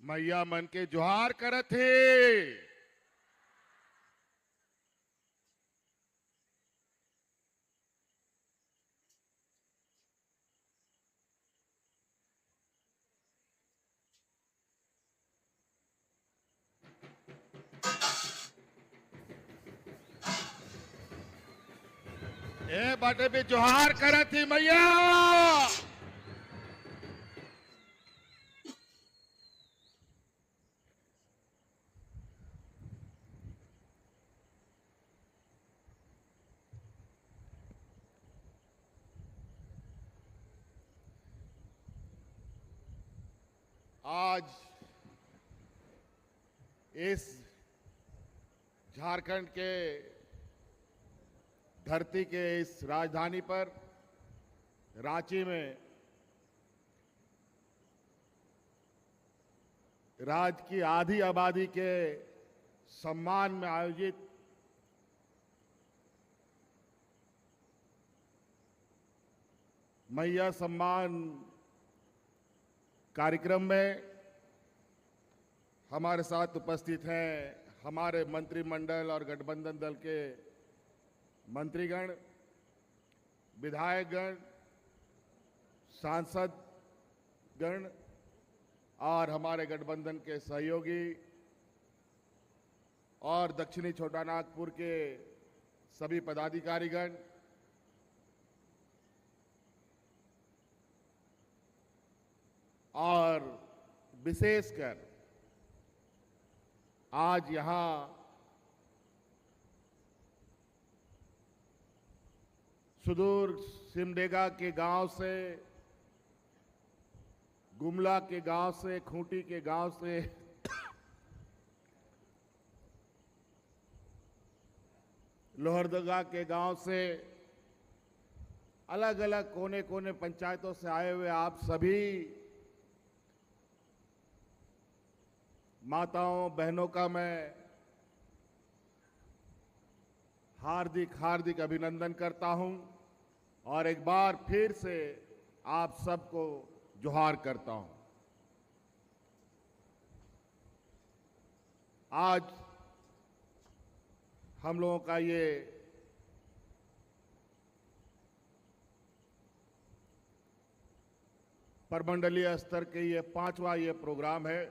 मैया मन के जोहार करत हे। ए बाटे पे जोहार करत ही मैया। आज इस झारखंड के धरती के इस राजधानी पर रांची में राज्य की आधी आबादी के सम्मान में आयोजित मैया सम्मान कार्यक्रम में हमारे साथ उपस्थित हैं हमारे मंत्रिमंडल और गठबंधन दल के मंत्रीगण, विधायकगण, सांसदगण और हमारे गठबंधन के सहयोगी और दक्षिणी छोटानागपुर के सभी पदाधिकारीगण, और विशेषकर आज यहां सुदूर सिमडेगा के गांव से, गुमला के गांव से, खूंटी के गांव से लोहरदगा के गांव से, अलग अलग कोने कोने पंचायतों से आए हुए आप सभी माताओं बहनों का मैं हार्दिक हार्दिक अभिनंदन करता हूं और एक बार फिर से आप सबको जोहार करता हूं। आज हम लोगों का ये परमंडलीय स्तर के ये 5वां ये प्रोग्राम है।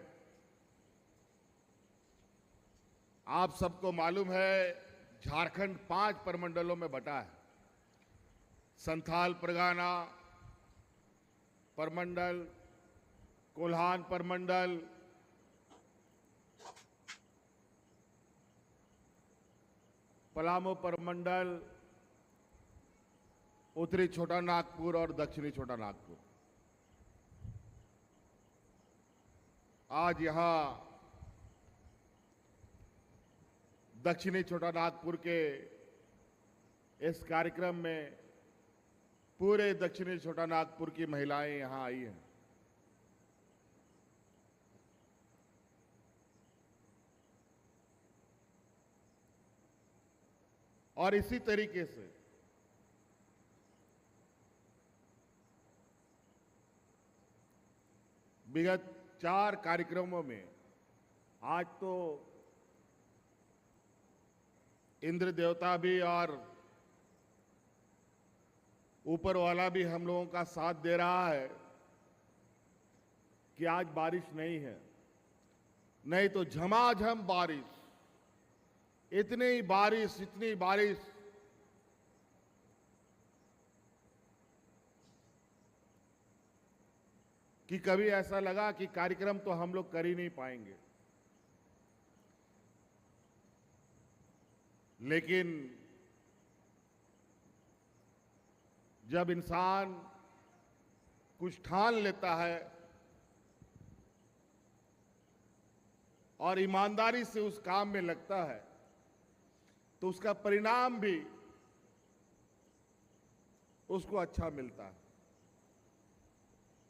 आप सबको मालूम है झारखंड 5 परमंडलों में बटा है। संथाल परगना परमंडल, कोल्हान परमंडल, पलामू परमंडल, उत्तरी छोटा नागपुर और दक्षिणी छोटा नागपुर। आज यहां दक्षिणी छोटा नागपुर के इस कार्यक्रम में पूरे दक्षिणी छोटा नागपुर की महिलाएं यहां आई हैं। और इसी तरीके से विगत 4 कार्यक्रमों में आज तो इंद्र देवता भी और ऊपर वाला भी हम लोगों का साथ दे रहा है कि आज बारिश नहीं है, नहीं तो झमाझम बारिश, इतनी बारिश कि कभी ऐसा लगा कि कार्यक्रम तो हम लोग कर ही नहीं पाएंगे। लेकिन जब इंसान कुछ ठान लेता है और ईमानदारी से उस काम में लगता है तो उसका परिणाम भी उसको अच्छा मिलता है।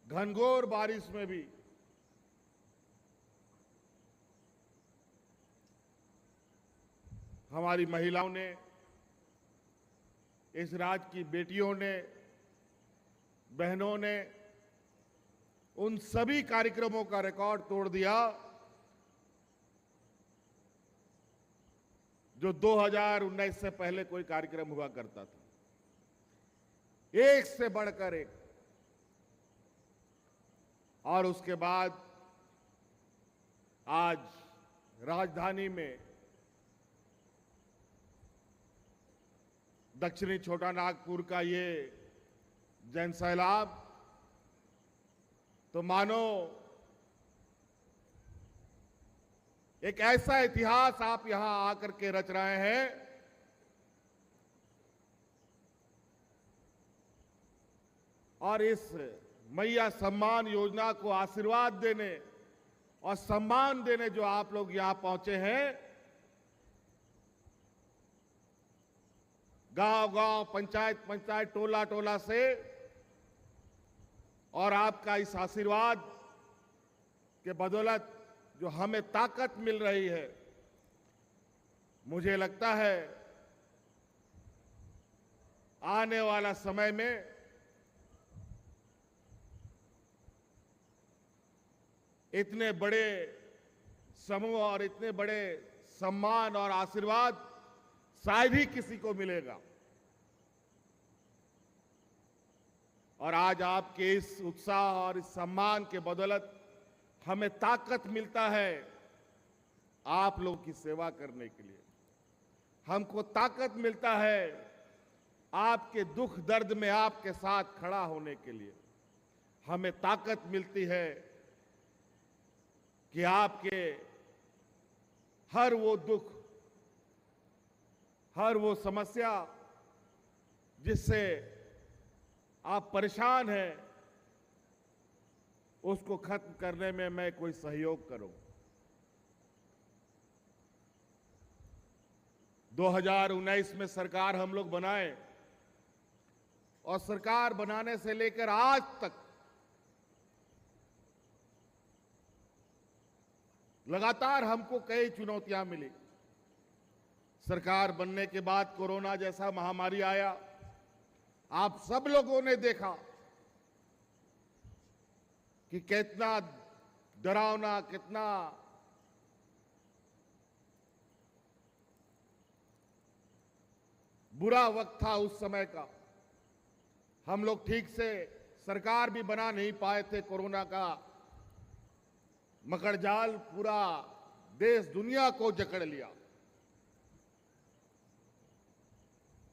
घनघोर बारिश में भी हमारी महिलाओं ने, इस राज्य की बेटियों ने, बहनों ने उन सभी कार्यक्रमों का रिकॉर्ड तोड़ दिया जो 2019 से पहले कोई कार्यक्रम हुआ करता था, एक से बढ़कर एक। और उसके बाद आज राजधानी में दक्षिणी छोटा नागपुर का ये जन सैलाब तो मानो एक ऐसा इतिहास आप यहां आकर के रच रहे हैं और इस मैया सम्मान योजना को आशीर्वाद देने और सम्मान देने जो आप लोग यहां पहुंचे हैं, गांव-गांव, पंचायत-पंचायत, टोला-टोला से, और आपका इस आशीर्वाद के बदौलत जो हमें ताकत मिल रही है, मुझे लगता है आने वाला समय में इतने बड़े समूह और इतने बड़े सम्मान और आशीर्वाद शायद ही किसी को मिलेगा। और आज आपके इस उत्साह और इस सम्मान के बदौलत हमें ताकत मिलता है आप लोगों की सेवा करने के लिए। हमको ताकत मिलता है आपके दुख दर्द में आपके साथ खड़ा होने के लिए। हमें ताकत मिलती है कि आपके हर वो दुख, हर वो समस्या जिससे आप परेशान हैं, उसको खत्म करने में मैं कोई सहयोग करूं। 2019 में सरकार हम लोग बनाए और सरकार बनाने से लेकर आज तक लगातार हमको कई चुनौतियां मिली। सरकार बनने के बाद कोरोना जैसा महामारी आया, आप सब लोगों ने देखा कि कितना डरावना, कितना बुरा वक्त था उस समय का। हम लोग ठीक से सरकार भी बना नहीं पाए थे। कोरोना का मकड़जाल पूरा देश दुनिया को जकड़ लिया।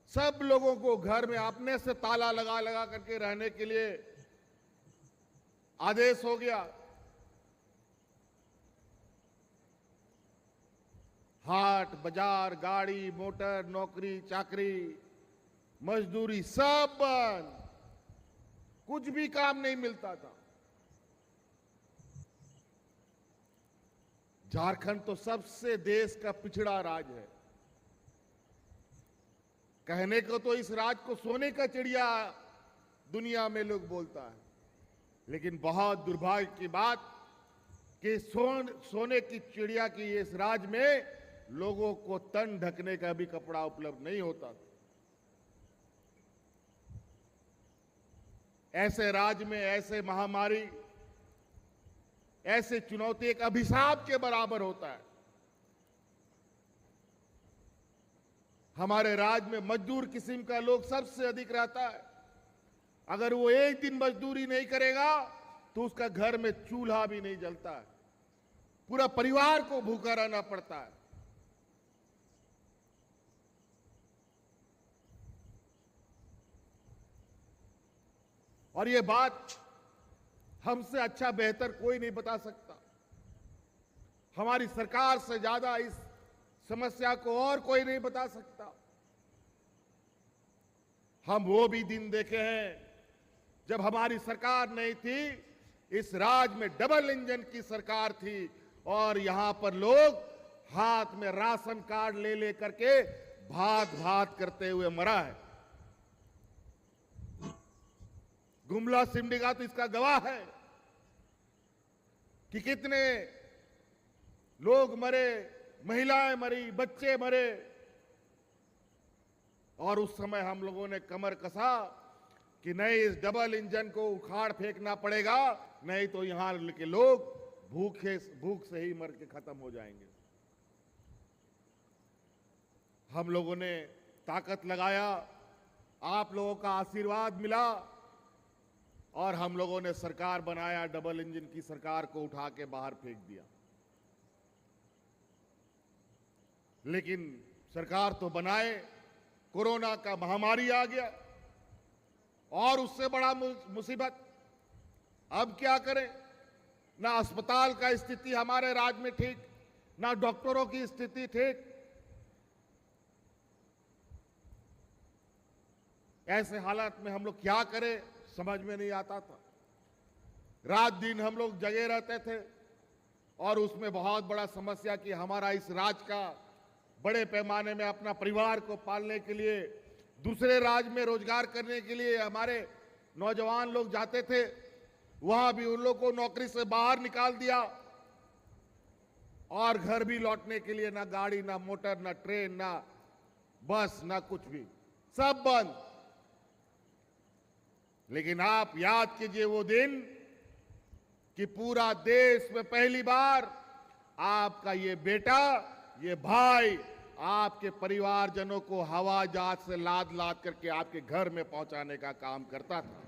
सब लोगों को घर में अपने से ताला लगा लगा करके रहने के लिए आदेश हो गया। हाट बाजार, गाड़ी मोटर, नौकरी चाकरी, मजदूरी सब बंद, कुछ भी काम नहीं मिलता था। झारखंड तो सबसे देश का पिछड़ा राज्य है। कहने को तो इस राज्य को सोने का चिड़िया दुनिया में लोग बोलता है, लेकिन बहुत दुर्भाग्य की बात कि सोने की चिड़िया की इस राज्य में लोगों को तन ढकने का भी कपड़ा उपलब्ध नहीं होता। ऐसे राज्य में ऐसे महामारी, ऐसे चुनौती एक अभिशाप के बराबर होता है। हमारे राज्य में मजदूर किस्म का लोग सबसे अधिक रहता है। अगर वो एक दिन मजदूरी नहीं करेगा तो उसका घर में चूल्हा भी नहीं जलता है, पूरा परिवार को भूखा रहना पड़ता है। और ये बात हमसे अच्छा बेहतर कोई नहीं बता सकता। हमारी सरकार से ज्यादा इस समस्या को और कोई नहीं बता सकता। हम वो भी दिन देखे हैं जब हमारी सरकार नहीं थी, इस राज्य में डबल इंजन की सरकार थी और यहां पर लोग हाथ में राशन कार्ड ले ले करके भात भात करते हुए मरा है। गुमला सिमडेगा तो इसका गवाह है कि कितने लोग मरे, महिलाएं मरी, बच्चे मरे। और उस समय हम लोगों ने कमर कसा कि नहीं, इस डबल इंजन को उखाड़ फेंकना पड़ेगा नहीं तो यहां के लोग भूख से ही मर के खत्म हो जाएंगे। हम लोगों ने ताकत लगाया, आप लोगों का आशीर्वाद मिला और हम लोगों ने सरकार बनाया। डबल इंजन की सरकार को उठा के बाहर फेंक दिया। लेकिन सरकार तो बनाए, कोरोना का महामारी आ गया और उससे बड़ा मुसीबत। अब क्या करें? ना अस्पताल का स्थिति हमारे राज्य में ठीक, ना डॉक्टरों की स्थिति ठीक। ऐसे हालात में हम लोग क्या करें समझ में नहीं आता था। रात दिन हम लोग जगे रहते थे और उसमें बहुत बड़ा समस्या कि हमारा इस राज्य का बड़े पैमाने में अपना परिवार को पालने के लिए दूसरे राज्य में रोजगार करने के लिए हमारे नौजवान लोग जाते थे। वहां भी उन लोग को नौकरी से बाहर निकाल दिया और घर भी लौटने के लिए ना गाड़ी, ना मोटर, ना ट्रेन, ना बस, ना कुछ भी, सब बंद। लेकिन आप याद कीजिए वो दिन कि पूरा देश में पहली बार आपका ये बेटा, ये भाई आपके परिवारजनों को हवाई जहाज से लाद लाद करके आपके घर में पहुंचाने का काम करता था।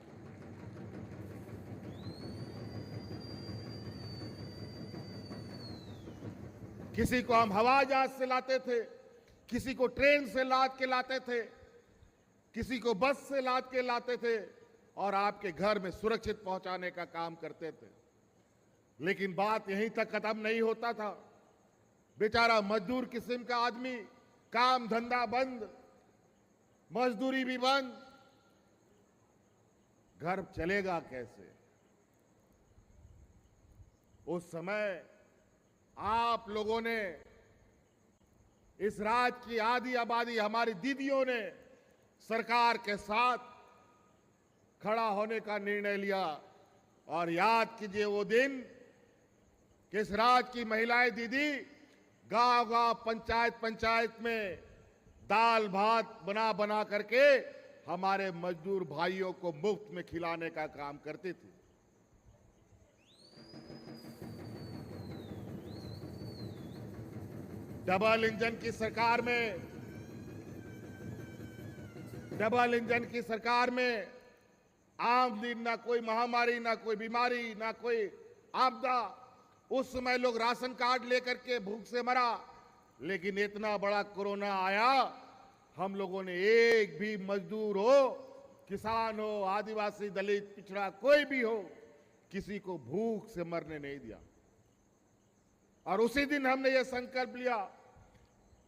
किसी को हम हवाई जहाज से लाते थे, किसी को ट्रेन से लाद के लाते थे, किसी को बस से लाद के लाते थे और आपके घर में सुरक्षित पहुंचाने का काम करते थे। लेकिन बात यहीं तक खत्म नहीं होता था। बेचारा मजदूर किस्म का आदमी, काम धंधा बंद, मजदूरी भी बंद, घर चलेगा कैसे? उस समय आप लोगों ने, इस राज्य की आधी आबादी, हमारी दीदियों ने सरकार के साथ खड़ा होने का निर्णय लिया। और याद कीजिए वो दिन कि इस राज्य की महिलाएं दीदी गांव गांव, पंचायत पंचायत में दाल भात बना बना करके हमारे मजदूर भाइयों को मुफ्त में खिलाने का काम करती थी। डबल इंजन की सरकार में आम दिन ना कोई महामारी, ना कोई बीमारी, ना कोई आपदा। उस समय लोग राशन कार्ड लेकर के भूख से मरा। लेकिन इतना बड़ा कोरोना आया, हम लोगों ने एक भी मजदूर हो, किसान हो, आदिवासी, दलित, पिछड़ा, कोई भी हो, किसी को भूख से मरने नहीं दिया। और उसी दिन हमने ये संकल्प लिया,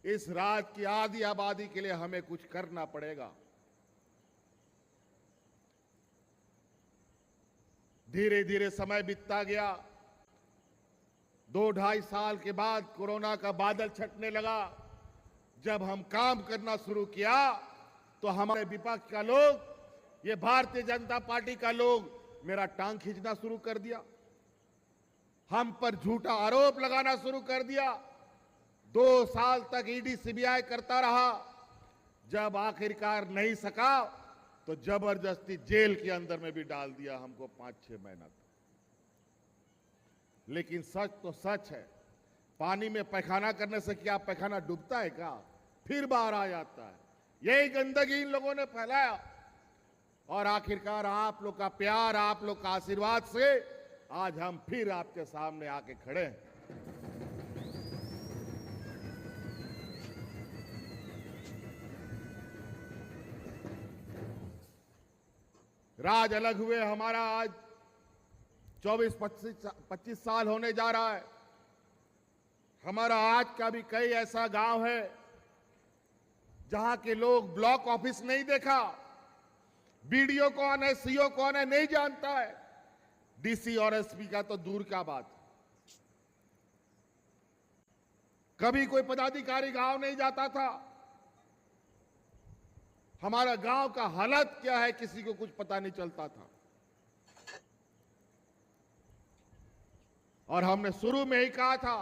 इस राज्य की आधी आबादी के लिए हमें कुछ करना पड़ेगा। धीरे धीरे समय बीतता गया। 2-2.5 साल के बाद कोरोना का बादल छटने लगा। जब हम काम करना शुरू किया तो हमारे विपक्ष का लोग, ये भारतीय जनता पार्टी का लोग मेरा टांग खींचना शुरू कर दिया, हम पर झूठा आरोप लगाना शुरू कर दिया। 2 साल तक ईडी सीबीआई करता रहा। जब आखिरकार नहीं सका तो जबरदस्ती जेल के अंदर में भी डाल दिया हमको 5-6 महीना तक। लेकिन सच तो सच है, पानी में पैखाना करने से क्या पैखाना डूबता है क्या? फिर बाहर आ जाता है। यही गंदगी इन लोगों ने फैलाया और आखिरकार आप लोग का प्यार, आप लोग का आशीर्वाद से आज हम फिर आपके सामने आके खड़े हैं। राज अलग हुए हमारा आज 24-25 साल होने जा रहा है। हमारा आज का भी कई ऐसा गांव है जहां के लोग ब्लॉक ऑफिस नहीं देखा, बीडीओ कौन है, सीओ कौन है नहीं जानता है, डीसी और एसपी का तो दूर का बात। कभी कोई पदाधिकारी गांव नहीं जाता था। हमारा गांव का हालत क्या है किसी को कुछ पता नहीं चलता था। और हमने शुरू में ही कहा था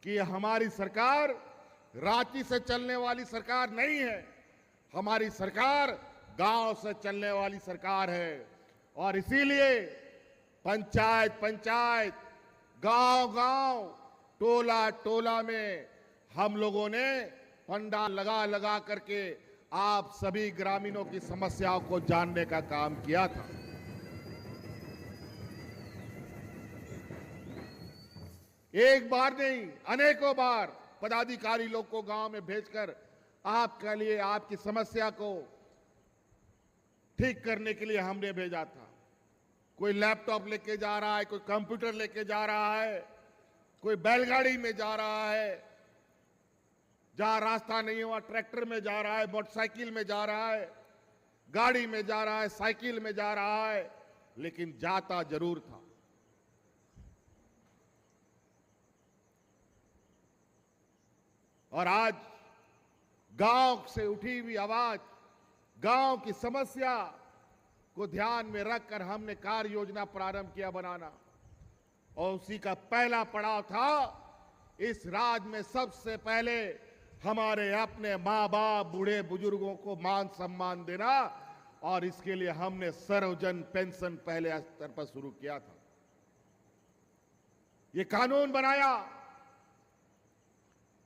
कि हमारी सरकार रांची से चलने वाली सरकार नहीं है, हमारी सरकार गांव से चलने वाली सरकार है। और इसीलिए पंचायत पंचायत, गांव गांव, टोला टोला में हम लोगों ने पंडाल लगा लगा करके आप सभी ग्रामीणों की समस्याओं को जानने का काम किया था। एक बार नहीं, अनेकों बार पदाधिकारी लोग को गांव में भेजकर आपके लिए, आपकी समस्या को ठीक करने के लिए हमने भेजा था। कोई लैपटॉप लेके जा रहा है, कोई कंप्यूटर लेके जा रहा है, कोई बैलगाड़ी में जा रहा है, जहां रास्ता नहीं हुआ ट्रैक्टर में जा रहा है, मोटरसाइकिल में जा रहा है, गाड़ी में जा रहा है, साइकिल में जा रहा है, लेकिन जाता जरूर था। और आज गांव से उठी हुई आवाज, गांव की समस्या को ध्यान में रखकर हमने कार्य योजना प्रारंभ किया बनाना, और उसी का पहला पड़ाव था इस राज्य में सबसे पहले हमारे अपने मां बाप, बूढ़े बुजुर्गों को मान सम्मान देना, और इसके लिए हमने सर्वजन पेंशन पहले स्तर पर शुरू किया था। ये कानून बनाया।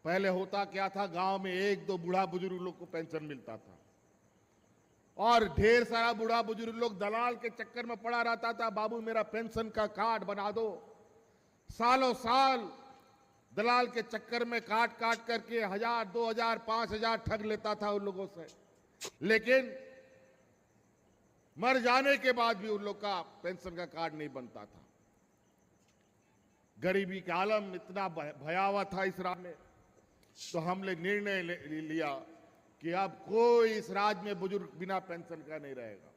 पहले होता क्या था, गांव में एक दो बूढ़ा बुजुर्ग लोग को पेंशन मिलता था, और ढेर सारा बूढ़ा बुजुर्ग लोग दलाल के चक्कर में पड़ा रहता था, बाबू मेरा पेंशन का कार्ड बना दो। सालों साल दलाल के चक्कर में काट काट करके 1000, 2000, 5000 ठग लेता था उन लोगों से, लेकिन मर जाने के बाद भी उन लोग का पेंशन का कार्ड नहीं बनता था। गरीबी का आलम इतना भयावह था इस राज्य में, तो हमने निर्णय लिया कि अब कोई इस राज्य में बुजुर्ग बिना पेंशन का नहीं रहेगा।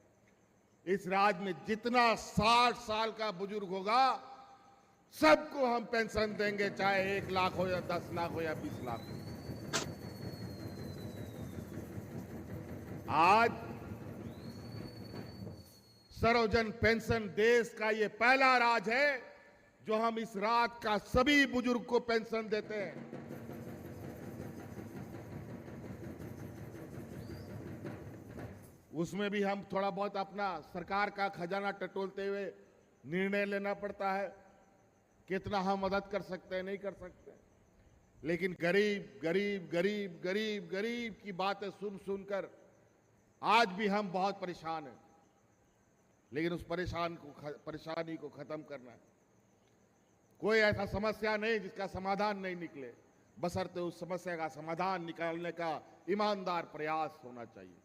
इस राज्य में जितना 60 साल का बुजुर्ग होगा सबको हम पेंशन देंगे, चाहे 1 लाख हो या 10 लाख हो या 20 लाख हो। आज सर्वजन पेंशन देश का ये पहला राज्य है जो हम इस रात का सभी बुजुर्ग को पेंशन देते हैं। उसमें भी हम थोड़ा बहुत अपना सरकार का खजाना टटोलते हुए निर्णय लेना पड़ता है, कितना हम मदद कर सकते हैं, नहीं कर सकते। लेकिन गरीब गरीब गरीब गरीब गरीब की बातें सुन सुनकर आज भी हम बहुत परेशान हैं, लेकिन उस परेशानी को खत्म करना है। कोई ऐसा समस्या नहीं जिसका समाधान नहीं निकले, बशर्ते उस समस्या का समाधान निकालने का ईमानदार प्रयास होना चाहिए।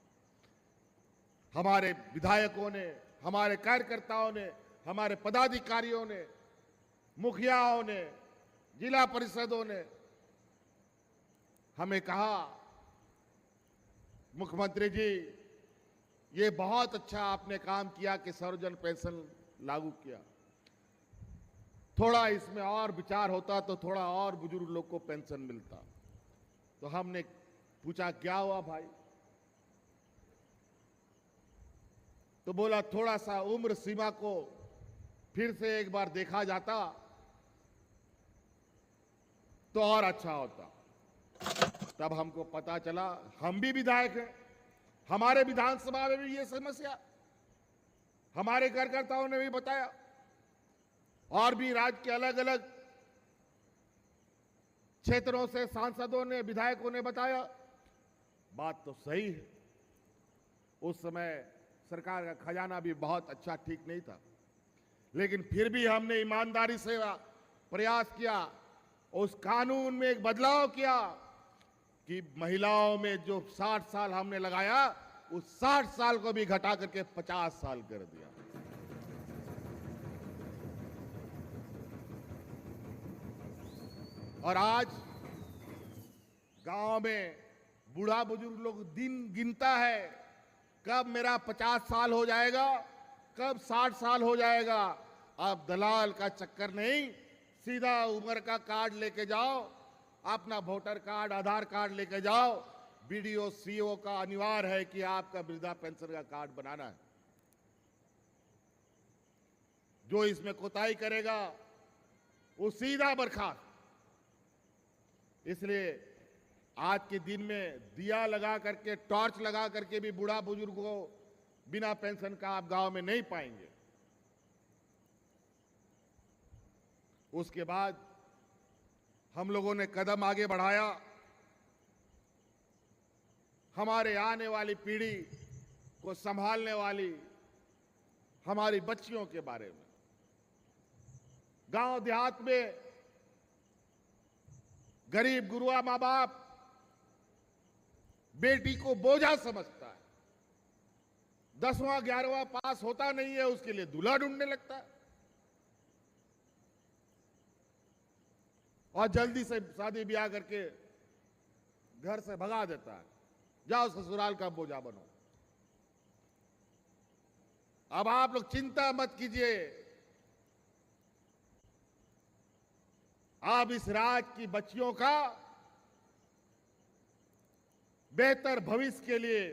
हमारे विधायकों ने, हमारे कार्यकर्ताओं ने, हमारे पदाधिकारियों ने, मुखियाओं ने, जिला परिषदों ने हमें कहा, मुख्यमंत्री जी ये बहुत अच्छा आपने काम किया कि सर्वजन पेंशन लागू किया, थोड़ा इसमें और विचार होता तो थोड़ा और बुजुर्ग लोग को पेंशन मिलता। तो हमने पूछा क्या हुआ भाई, तो बोला थोड़ा सा उम्र सीमा को फिर से एक बार देखा जाता तो और अच्छा होता। तब हमको पता चला, हम भी विधायक हैं, हमारे विधानसभा में भी ये समस्या हमारे कार्यकर्ताओं ने भी बताया, और भी राज्य के अलग अलग क्षेत्रों से सांसदों ने, विधायकों ने बताया। बात तो सही है, उस समय सरकार का खजाना भी बहुत अच्छा ठीक नहीं था, लेकिन फिर भी हमने ईमानदारी से प्रयास किया, उस कानून में एक बदलाव किया कि महिलाओं में जो 60 साल हमने लगाया उस 60 साल को भी घटा करके 50 साल कर दिया। और आज गांव में बूढ़ा बुजुर्ग लोग दिन गिनता है, कब मेरा 50 साल हो जाएगा, कब 60 साल हो जाएगा। अब दलाल का चक्कर नहीं, सीधा उम्र का कार्ड लेके जाओ, अपना वोटर कार्ड, आधार कार्ड लेके जाओ, बीडीओ सीओ का अनिवार्य है कि आपका वृद्धा पेंशन का कार्ड बनाना है। जो इसमें कोताही करेगा वो सीधा बर्खास्त। इसलिए आज के दिन में दिया लगा करके, टॉर्च लगा करके भी बूढ़ा बुजुर्ग को बिना पेंशन का आप गांव में नहीं पाएंगे। उसके बाद हम लोगों ने कदम आगे बढ़ाया हमारे आने वाली पीढ़ी को संभालने वाली हमारी बच्चियों के बारे में। गांव देहात में गरीब गुरुआ मां बाप बेटी को बोझा समझता है। 10वां 11वां पास होता नहीं है, उसके लिए दूल्हा ढूंढने लगता है और जल्दी से शादी ब्याह करके घर से भगा देता है, जाओ ससुराल का बोझा बनो। अब आप लोग चिंता मत कीजिए, आप इस राज्य की बच्चियों का बेहतर भविष्य के लिए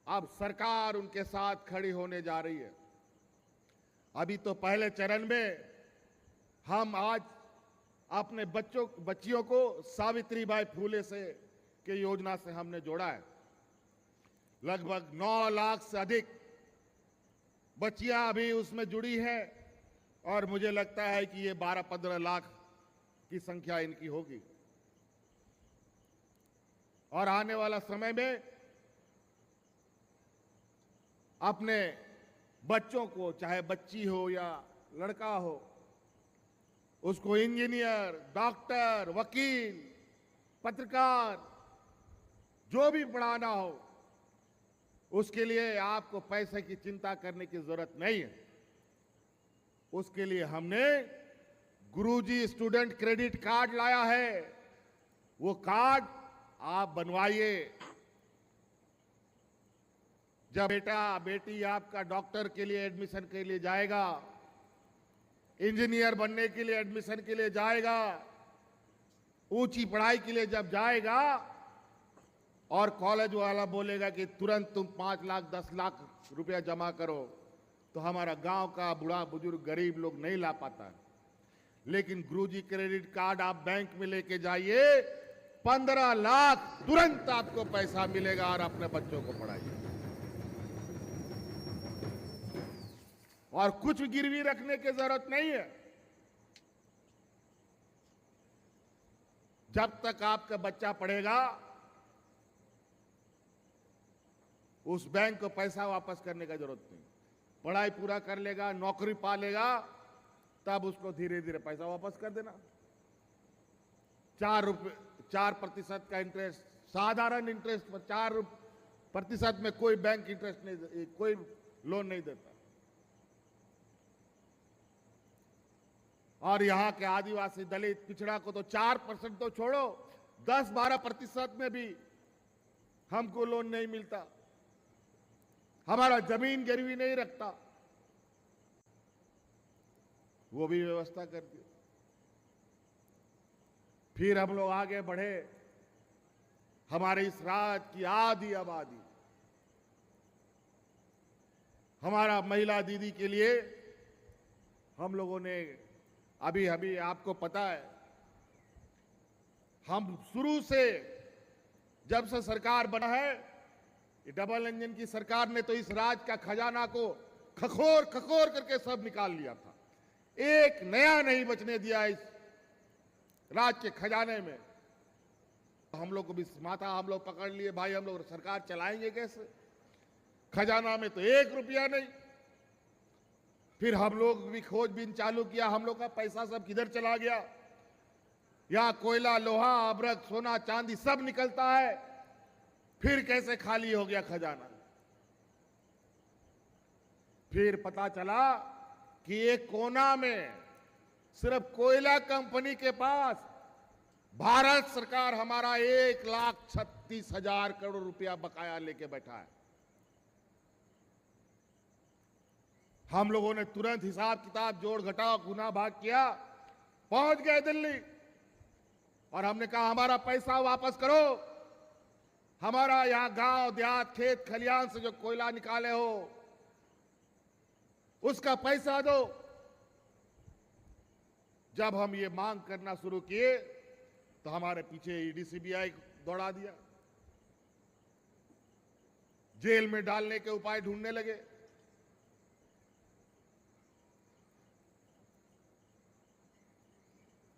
अब सरकार उनके साथ खड़ी होने जा रही है। अभी तो पहले चरण में हम आज अपने बच्चियों को सावित्रीबाई फूले से के योजना से हमने जोड़ा है। लगभग 9 लाख से अधिक बच्चियां अभी उसमें जुड़ी हैं और मुझे लगता है कि ये 12-15 लाख की संख्या इनकी होगी और आने वाला समय में अपने बच्चों को, चाहे बच्ची हो या लड़का हो, उसको इंजीनियर, डॉक्टर, वकील, पत्रकार जो भी पढ़ाना हो, उसके लिए आपको पैसे की चिंता करने की जरूरत नहीं है। उसके लिए हमने गुरुजी स्टूडेंट क्रेडिट कार्ड लाया है। वो कार्ड आप बनवाइए। जब बेटा बेटी आपका डॉक्टर के लिए एडमिशन के लिए जाएगा, इंजीनियर बनने के लिए एडमिशन के लिए जाएगा, ऊंची पढ़ाई के लिए जब जाएगा और कॉलेज वाला बोलेगा कि तुरंत तुम 5 लाख 10 लाख रुपया जमा करो, तो हमारा गांव का बूढ़ा बुजुर्ग गरीब लोग नहीं ला पाता है। लेकिन गुरुजी क्रेडिट कार्ड आप बैंक में लेके जाइए, 15 लाख तुरंत आपको पैसा मिलेगा और अपने बच्चों को पढ़ाइए। और कुछ गिरवी रखने की जरूरत नहीं है। जब तक आपका बच्चा पढ़ेगा, उस बैंक को पैसा वापस करने की जरूरत नहीं। पढ़ाई पूरा कर लेगा, नौकरी पा लेगा, तब उसको धीरे धीरे पैसा वापस कर देना। 4% का इंटरेस्ट, साधारण इंटरेस्ट पर 4% में कोई बैंक इंटरेस्ट नहीं, कोई लोन नहीं देता। और यहां के आदिवासी, दलित, पिछड़ा को तो 4% तो छोड़ो, 10-12% में भी हमको लोन नहीं मिलता। हमारा जमीन गिरवी नहीं रखता, वो भी व्यवस्था कर दी। फिर हम लोग आगे बढ़े। हमारे इस राज्य की आधी आबादी, हमारा महिला दीदी के लिए हम लोगों ने अभी अभी आपको पता है, हम शुरू से जब से सरकार बना है, डबल इंजन की सरकार ने तो इस राज्य का खजाना को खखोर खखोर करके सब निकाल लिया था। एक नया नहीं बचने दिया इस राज्य के खजाने में। हम लोग को भी माथा हम लोग पकड़ लिए, भाई हम लोग सरकार चलाएंगे कैसे, खजाना में तो 1 रुपया नहीं। फिर हम लोग भी खोजबीन चालू किया, हम लोग का पैसा सब किधर चला गया। यहां कोयला, लोहा, अभ्रक, सोना, चांदी सब निकलता है, फिर कैसे खाली हो गया खजाना। फिर पता चला कि एक कोना में सिर्फ कोयला कंपनी के पास भारत सरकार हमारा 1,36,000 करोड़ रुपया बकाया लेके बैठा है। हम लोगों ने तुरंत हिसाब किताब जोड़ घटाव गुना भाग किया, पहुंच गए दिल्ली और हमने कहा हमारा पैसा वापस करो। हमारा यहां गांव देहात खेत खलियान से जो कोयला निकाले हो उसका पैसा दो। जब हम ये मांग करना शुरू किए तो हमारे पीछे ईडी सीबीआई दौड़ा दिया, जेल में डालने के उपाय ढूंढने लगे।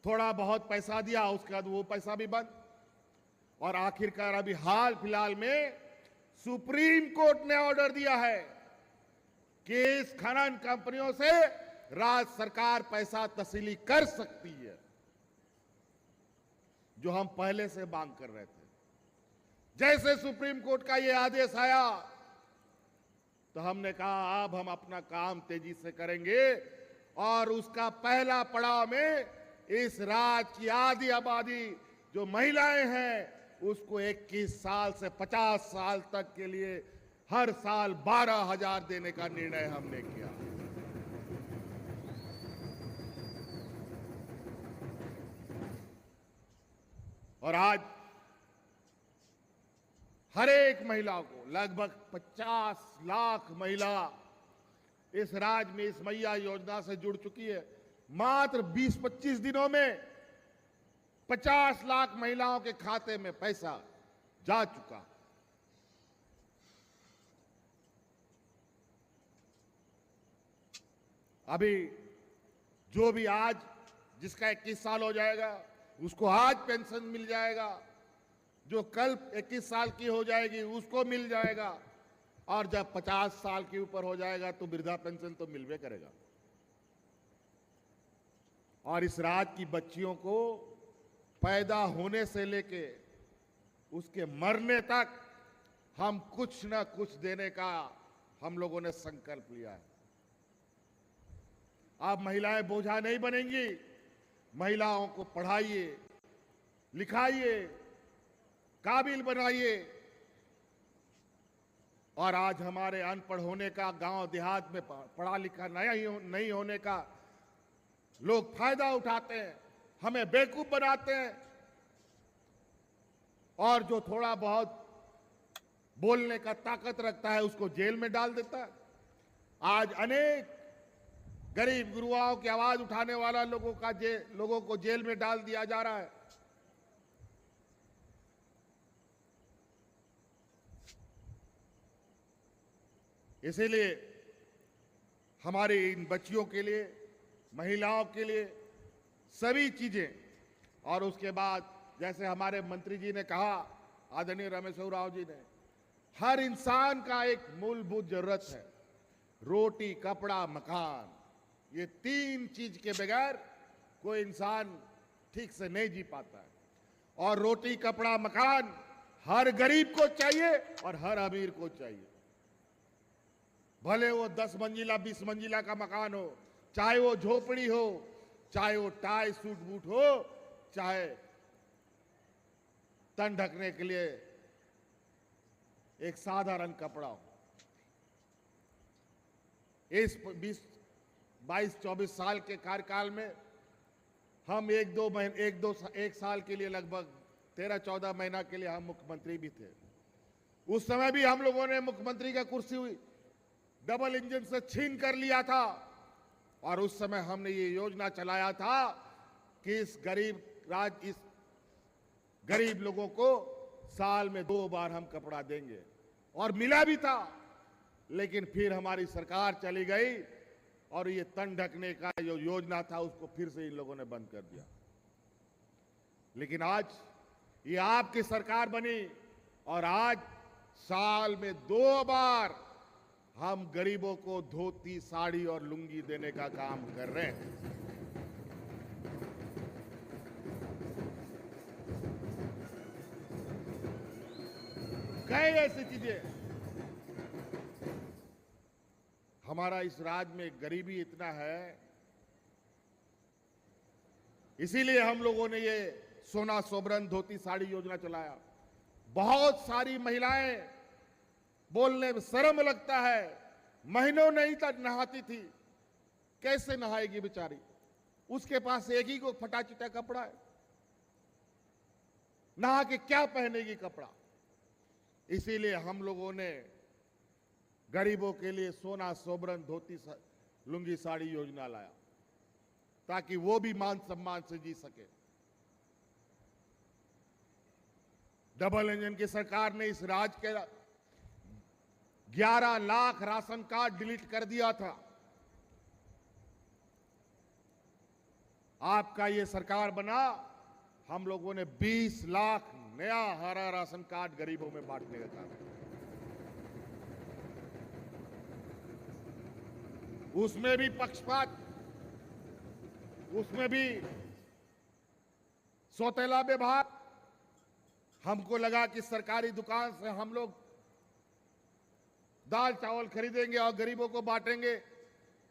थोड़ा बहुत पैसा दिया, उसके बाद वो पैसा भी बंद। और आखिरकार अभी हाल फिलहाल में सुप्रीम कोर्ट ने ऑर्डर दिया है कि इस खनन कंपनियों से राज्य सरकार पैसा तस्वीली कर सकती है, जो हम पहले से मांग कर रहे थे। जैसे सुप्रीम कोर्ट का यह आदेश आया तो हमने कहा अब हम अपना काम तेजी से करेंगे और उसका पहला पड़ाव में इस राज्य की आधी आबादी जो महिलाएं हैं उसको 21 साल से 50 साल तक के लिए हर साल 12,000 देने का निर्णय हमने किया। और आज हर एक महिला को, लगभग 50 लाख महिला इस राज्य में इस मैया योजना से जुड़ चुकी है। मात्र 20-25 दिनों में 50 लाख महिलाओं के खाते में पैसा जा चुका। अभी जो भी आज जिसका 21 साल हो जाएगा उसको आज पेंशन मिल जाएगा, जो कल 21 साल की हो जाएगी उसको मिल जाएगा, और जब 50 साल के ऊपर हो जाएगा तो वृद्धा पेंशन तो मिलवे करेगा। और इस राज्य की बच्चियों को पैदा होने से लेके उसके मरने तक हम कुछ न कुछ देने का हम लोगों ने संकल्प लिया है। अब महिलाएं बोझा नहीं बनेंगी। महिलाओं को पढ़ाइए, लिखाइए, काबिल बनाइए। और आज हमारे अनपढ़ होने का, गांव देहात में पढ़ा लिखा नहीं होने का लोग फायदा उठाते हैं, हमें बेवकूफ बनाते हैं, और जो थोड़ा बहुत बोलने का ताकत रखता है उसको जेल में डाल देता है। आज अनेक गरीब गुरुआओं की आवाज उठाने वाला लोगों को जेल में डाल दिया जा रहा है। इसीलिए हमारी इन बच्चियों के लिए, महिलाओं के लिए सभी चीजें, और उसके बाद जैसे हमारे मंत्री जी ने कहा, आदरणीय रामेश्वर राव जी ने, हर इंसान का एक मूलभूत जरूरत है, रोटी, कपड़ा, मकान। ये 3 चीज के बगैर कोई इंसान ठीक से नहीं जी पाता है। और रोटी, कपड़ा, मकान हर गरीब को चाहिए और हर अमीर को चाहिए। भले वो 10 मंजिला 20 मंजिला का मकान हो, चाहे वो झोपड़ी हो, चाहे वो टाई सूट बूट हो, चाहे तन ढकने के लिए एक साधारण कपड़ा हो। इस 22-24 साल के कार्यकाल में हम एक साल के लिए लगभग 13-14 महीना के लिए हम मुख्यमंत्री भी थे। उस समय भी हम लोगों ने मुख्यमंत्री का कुर्सी हुई डबल इंजन से छीन कर लिया था, और उस समय हमने ये योजना चलाया था कि इस गरीब लोगों को साल में 2 बार हम कपड़ा देंगे, और मिला भी था। लेकिन फिर हमारी सरकार चली गई और ये तन ढकने का जो योजना था उसको फिर से इन लोगों ने बंद कर दिया। लेकिन आज ये आपकी सरकार बनी और आज साल में 2 बार हम गरीबों को धोती, साड़ी और लुंगी देने का काम कर रहे हैं। कई ऐसी चीजें। हमारा इस राज्य में गरीबी इतना है, इसीलिए हम लोगों ने ये सोना सोबरन धोती साड़ी योजना चलाया। बहुत सारी महिलाएं, बोलने में शर्म लगता है, महीनों नहीं तक नहाती थी। कैसे नहाएगी बेचारी? उसके पास एक ही को फटा चिटा कपड़ा है, नहा के क्या पहनेगी कपड़ा? इसीलिए हम लोगों ने गरीबों के लिए सोना सोबरन धोती लुंगी साड़ी योजना लाया, ताकि वो भी मान सम्मान से जी सके। डबल इंजन की सरकार ने इस राज्य के 11 लाख राशन कार्ड डिलीट कर दिया था। आपका ये सरकार बना, हम लोगों ने 20 लाख नया हरा राशन कार्ड गरीबों में बांटने का काम किया। उसमें भी पक्षपात, उसमें भी सौतेला व्यवहार। हमको लगा कि सरकारी दुकान से हम लोग दाल चावल खरीदेंगे और गरीबों को बांटेंगे,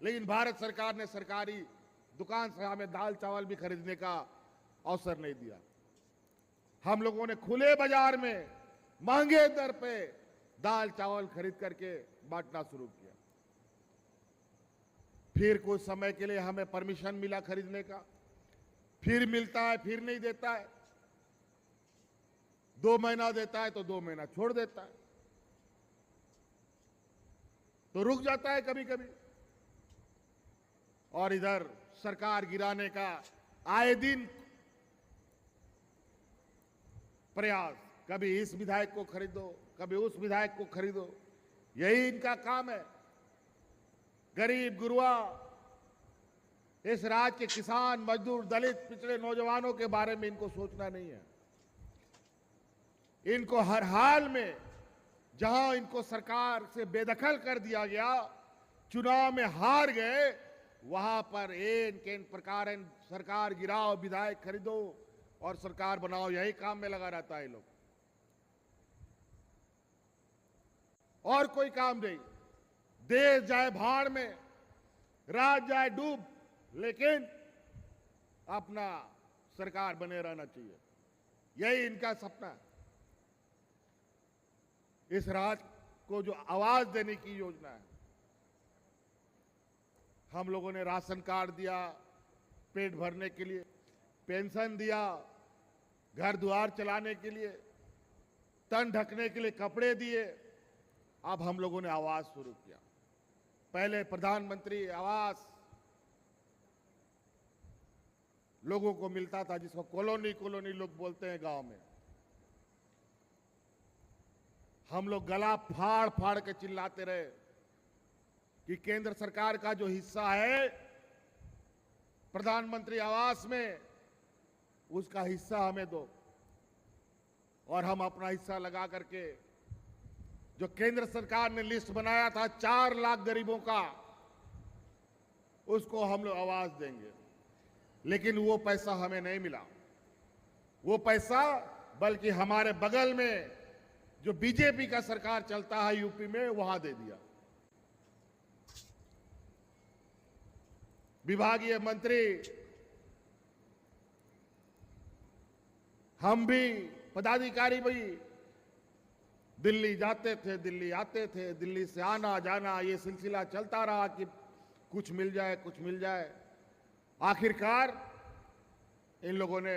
लेकिन भारत सरकार ने सरकारी दुकान से हमें दाल चावल भी खरीदने का अवसर नहीं दिया। हम लोगों ने खुले बाजार में महंगे दर पे दाल चावल खरीद करके बांटना शुरू किया। फिर कुछ समय के लिए हमें परमिशन मिला खरीदने का, फिर मिलता है, फिर नहीं देता है, 2 महीना देता है तो 2 महीना छोड़ देता है, तो रुक जाता है कभी कभी। और इधर सरकार गिराने का आए दिन प्रयास, कभी इस विधायक को खरीदो, कभी उस विधायक को खरीदो, यही इनका काम है। गरीब गुरुआ, इस राज्य के किसान, मजदूर, दलित, पिछड़े नौजवानों के बारे में इनको सोचना नहीं है। इनको हर हाल में, जहां इनको सरकार से बेदखल कर दिया गया, चुनाव में हार गए, वहां पर इन प्रकार सरकार गिराओ, विधायक खरीदो और सरकार बनाओ, यही काम में लगा रहता है लोग, और कोई काम नहीं। देश जाए भाड़ में, राज्य जाए डूब, लेकिन अपना सरकार बने रहना चाहिए, यही इनका सपना है। इस राज्य को जो आवाज देने की योजना है, हम लोगों ने राशन कार्ड दिया पेट भरने के लिए, पेंशन दिया घर द्वार चलाने के लिए, तन ढकने के लिए कपड़े दिए। अब हम लोगों ने आवाज शुरू किया। पहले प्रधानमंत्री आवास लोगों को मिलता था, जिसको कॉलोनी कॉलोनी लोग बोलते हैं गांव में। हम लोग गला फाड़ फाड़ के चिल्लाते रहे कि केंद्र सरकार का जो हिस्सा है प्रधानमंत्री आवास में, उसका हिस्सा हमें दो। और हम अपना हिस्सा लगा करके, जो केंद्र सरकार ने लिस्ट बनाया था 4 लाख गरीबों का, उसको हम लोग आवाज देंगे। लेकिन वो पैसा हमें नहीं मिला। वो पैसा बल्कि हमारे बगल में जो बीजेपी का सरकार चलता है यूपी में, वहां दे दिया। विभागीय मंत्री, हम भी, पदाधिकारी भी दिल्ली जाते थे, दिल्ली आते थे, दिल्ली से आना जाना, ये सिलसिला चलता रहा कि कुछ मिल जाए, कुछ मिल जाए। आखिरकार इन लोगों ने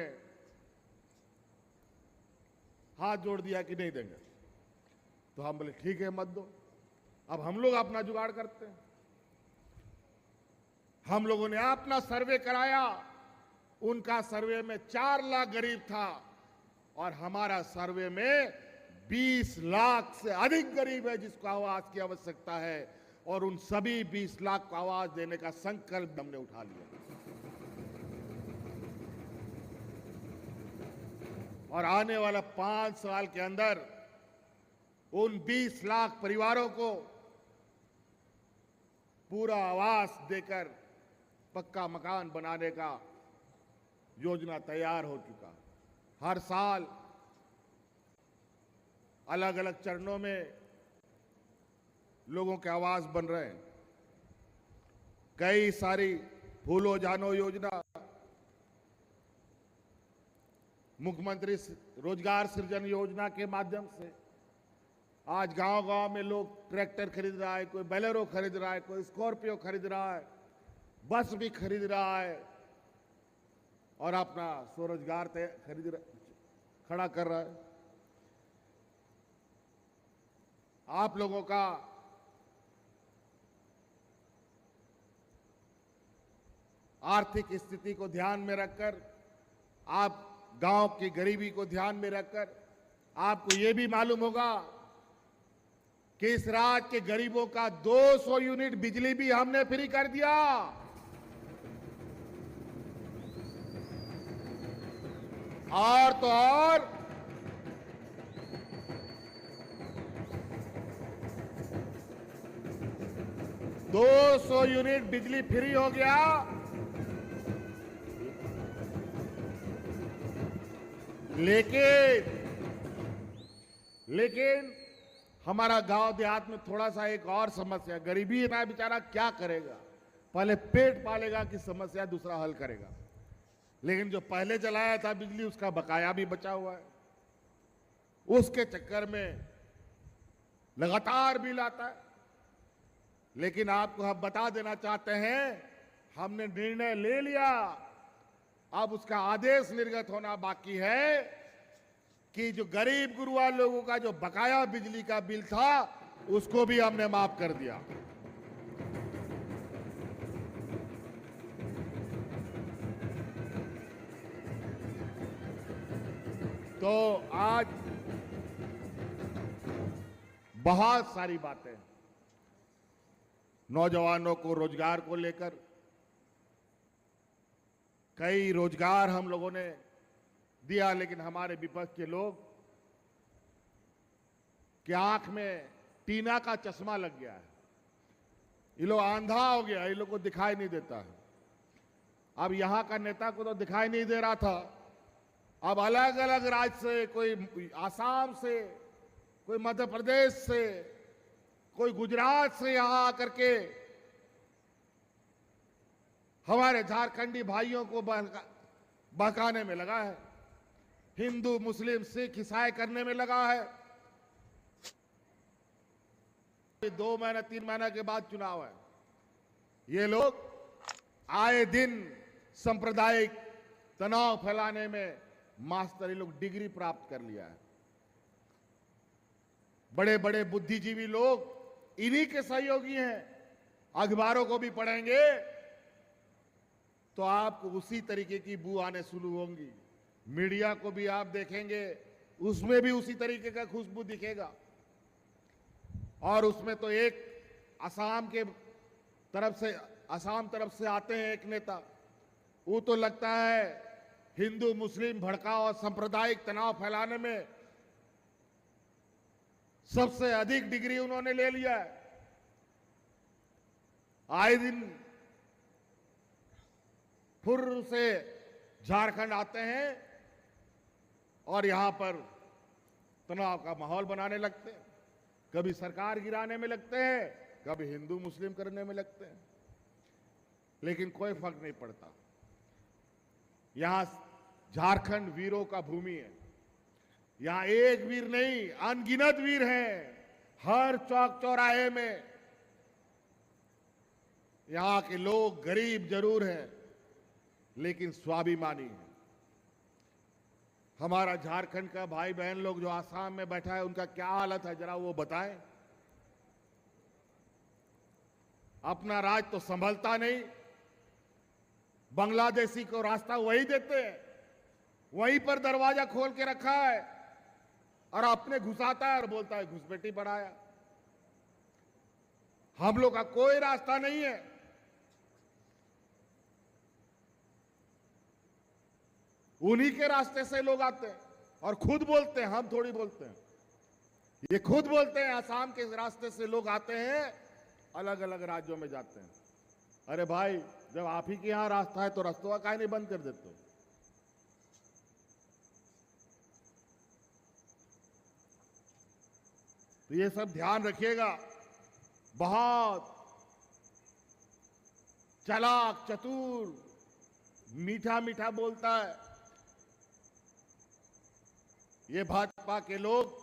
हाथ जोड़ दिया कि नहीं देंगे। तो हम बोले ठीक है, मत दो। अब हम लोग अपना जुगाड़ करते हैं। हम लोगों ने अपना सर्वे कराया। उनका सर्वे में 4 लाख गरीब था और हमारा सर्वे में 20 लाख से अधिक गरीब है जिसको आवाज की आवश्यकता है। और उन सभी 20 लाख को आवाज देने का संकल्प हमने उठा लिया। और आने वाला 5 साल के अंदर उन 20 लाख परिवारों को पूरा आवास देकर पक्का मकान बनाने का योजना तैयार हो चुका। हर साल अलग अलग चरणों में लोगों के आवास बन रहे हैं। कई सारी फूलो जानो योजना, मुख्यमंत्री रोजगार सृजन योजना के माध्यम से आज गांव-गांव में लोग ट्रैक्टर खरीद रहा है, कोई बोलेरो खरीद रहा है, कोई स्कॉर्पियो खरीद रहा है, बस भी खरीद रहा है और अपना स्वरोजगार खड़ा कर रहा है। आप लोगों का आर्थिक स्थिति को ध्यान में रखकर, आप गांव की गरीबी को ध्यान में रखकर, आपको यह भी मालूम होगा कि इस राज्य के गरीबों का 200 यूनिट बिजली भी हमने फ्री कर दिया। और तो और 200 यूनिट बिजली फ्री हो गया। लेकिन हमारा गांव देहात में थोड़ा सा एक और समस्या, गरीबी है, बेचारा क्या करेगा, पहले पेट पालेगा कि समस्या दूसरा हल करेगा। लेकिन जो पहले जलाया था बिजली, उसका बकाया भी बचा हुआ है। उसके चक्कर में लगातार बिल आता है। लेकिन आपको हम बता देना चाहते हैं, हमने निर्णय ले लिया, अब उसका आदेश निर्गत होना बाकी है कि जो गरीब गुरुआ लोगों का जो बकाया बिजली का बिल था, उसको भी हमने माफ कर दिया। तो आज बहुत सारी बातें, नौजवानों को रोजगार को लेकर कई रोजगार हम लोगों ने दिया, लेकिन हमारे विपक्ष के लोग की आंख में टीना का चश्मा लग गया है। ये लोग अंधा हो गया, ये लोग को दिखाई नहीं देता है। अब यहां का नेता को तो दिखाई नहीं दे रहा था, अब अलग अलग राज्य से, कोई आसाम से, कोई मध्य प्रदेश से, कोई गुजरात से यहां आकर के हमारे झारखंडी भाइयों को बहकाने में लगा है, हिंदू मुस्लिम सिख ईसाई करने में लगा है। 2 महीने 3 महीने के बाद चुनाव है, ये लोग आए दिन सांप्रदायिक तनाव फैलाने में मास्टर, ये लोग डिग्री प्राप्त कर लिया है। बड़े बड़े बुद्धिजीवी लोग इन्हीं के सहयोगी हैं। अखबारों को भी पढ़ेंगे तो आपको उसी तरीके की बू आने शुरू होंगी। मीडिया को भी आप देखेंगे, उसमें भी उसी तरीके का खुशबू दिखेगा। और उसमें तो एक असम तरफ से आते हैं एक नेता, वो तो लगता है हिंदू मुस्लिम भड़काव और सांप्रदायिक तनाव फैलाने में सबसे अधिक डिग्री उन्होंने ले लिया है। आए दिन फुर्र से झारखंड आते हैं और यहां पर तनाव का माहौल बनाने लगते हैं, कभी सरकार गिराने में लगते हैं, कभी हिंदू मुस्लिम करने में लगते हैं, लेकिन कोई फर्क नहीं पड़ता। यहां झारखंड वीरों का भूमि है, यहां एक वीर नहीं, अनगिनत वीर हैं। हर चौक चौराहे में यहां के लोग गरीब जरूर हैं, लेकिन स्वाभिमानी है। हमारा झारखंड का भाई बहन लोग जो आसाम में बैठा है, उनका क्या हालत है जरा वो बताएं। अपना राज तो संभलता नहीं, बांग्लादेशी को रास्ता वही देते हैं, वहीं पर दरवाजा खोल के रखा है और अपने घुसाता है और बोलता है घुसपैठी बढ़ाया। हम लोग का कोई रास्ता नहीं है। उन्हीं के रास्ते से लोग आते हैं और खुद बोलते हैं, हम थोड़ी बोलते हैं, ये खुद बोलते हैं आसाम के रास्ते से लोग आते हैं, अलग अलग राज्यों में जाते हैं। अरे भाई, जब आप ही के यहां रास्ता है तो रास्तों का काहे नहीं बंद कर देते हो? तो ये सब ध्यान रखिएगा। बहुत चालाक चतुर, मीठा मीठा बोलता है ये भाजपा के लोग,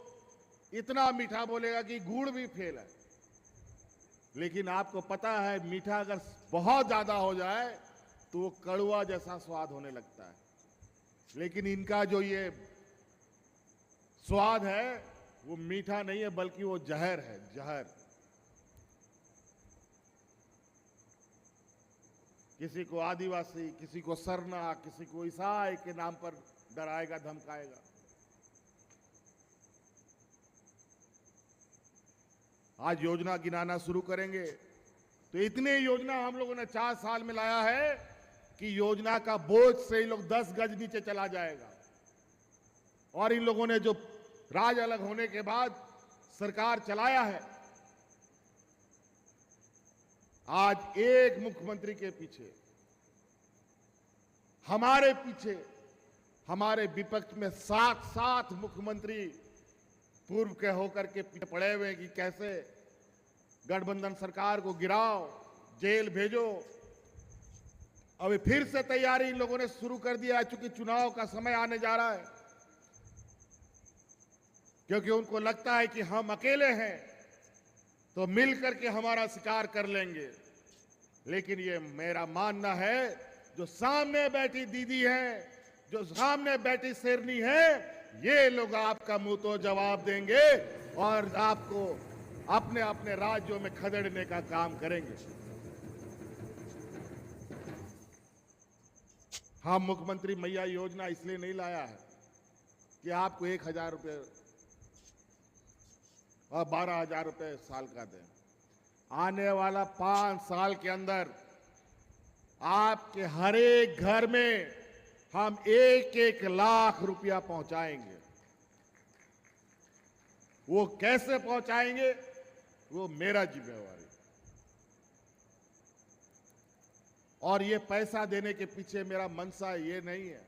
इतना मीठा बोलेगा कि गुड़ भी फेल है। लेकिन आपको पता है, मीठा अगर बहुत ज्यादा हो जाए तो वो कड़वा जैसा स्वाद होने लगता है। लेकिन इनका जो ये स्वाद है वो मीठा नहीं है, बल्कि वो जहर है, जहर। किसी को आदिवासी, किसी को सरना, किसी को ईसाई के नाम पर डराएगा, धमकाएगा। आज योजना गिनाना शुरू करेंगे तो इतने योजना हम लोगों ने 4 साल में लाया है कि योजना का बोझ से ही लोग 10 गज नीचे चला जाएगा। और इन लोगों ने जो राज अलग होने के बाद सरकार चलाया है, आज एक मुख्यमंत्री के पीछे, हमारे पीछे, हमारे विपक्ष में 7 मुख्यमंत्री पूर्व के होकर के पीछे पड़े हुए हैं कि कैसे गठबंधन सरकार को गिराओ, जेल भेजो। अभी फिर से तैयारी इन लोगों ने शुरू कर दिया है, चूंकि चुनाव का समय आने जा रहा है, क्योंकि उनको लगता है कि हम अकेले हैं तो मिलकर के हमारा शिकार कर लेंगे। लेकिन ये मेरा मानना है, जो सामने बैठी दीदी है, जो सामने बैठी शेरनी है, ये लोग आपका मुंह तो जवाब देंगे और आपको अपने अपने राज्यों में खदेड़ने का काम करेंगे। हम मुख्यमंत्री मैया योजना इसलिए नहीं लाया है कि आपको 1,000 रुपये और 12,000 रुपये साल का दें। आने वाला 5 साल के अंदर आपके हर एक घर में हम 1-1 लाख रुपया पहुंचाएंगे। वो कैसे पहुंचाएंगे, वो मेरा जिम्मेवारी। और ये पैसा देने के पीछे मेरा मनसा ये नहीं है।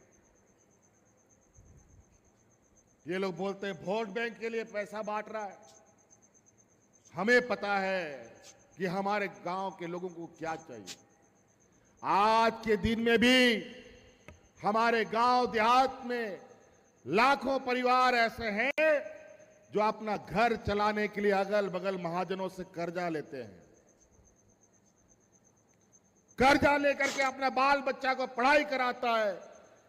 ये लोग बोलते हैं वोट बैंक के लिए पैसा बांट रहा है। हमें पता है कि हमारे गांव के लोगों को क्या चाहिए। आज के दिन में भी हमारे गांव देहात में लाखों परिवार ऐसे हैं जो अपना घर चलाने के लिए अगल बगल महाजनों से कर्जा लेते हैं। कर्जा लेकर के अपना बाल बच्चा को पढ़ाई कराता है,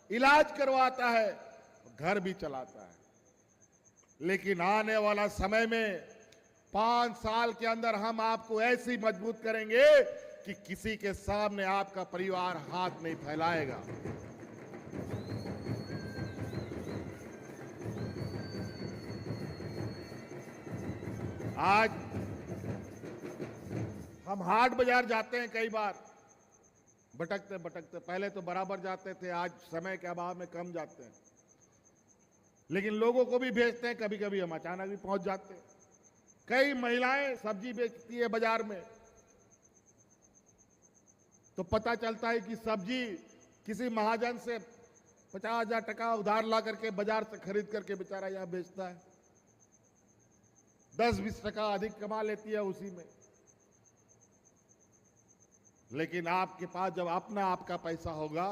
इलाज करवाता है, घर भी चलाता है। लेकिन आने वाला समय में 5 साल के अंदर हम आपको ऐसी मजबूत करेंगे कि किसी के सामने आपका परिवार हाथ नहीं फैलाएगा। आज हम हाट बाजार जाते हैं, कई बार भटकते भटकते, पहले तो बराबर जाते थे, आज समय के अभाव में कम जाते हैं, लेकिन लोगों को भी भेजते हैं। कभी कभी हम अचानक भी पहुंच जाते हैं। कई महिलाएं सब्जी बेचती है बाजार में, तो पता चलता है कि सब्जी किसी महाजन से 50,000 टका उधार ला करके बाजार से खरीद करके बेचारा यहां बेचता है, 10-20 टका अधिक कमा लेती है उसी में। लेकिन आपके पास जब अपना आपका पैसा होगा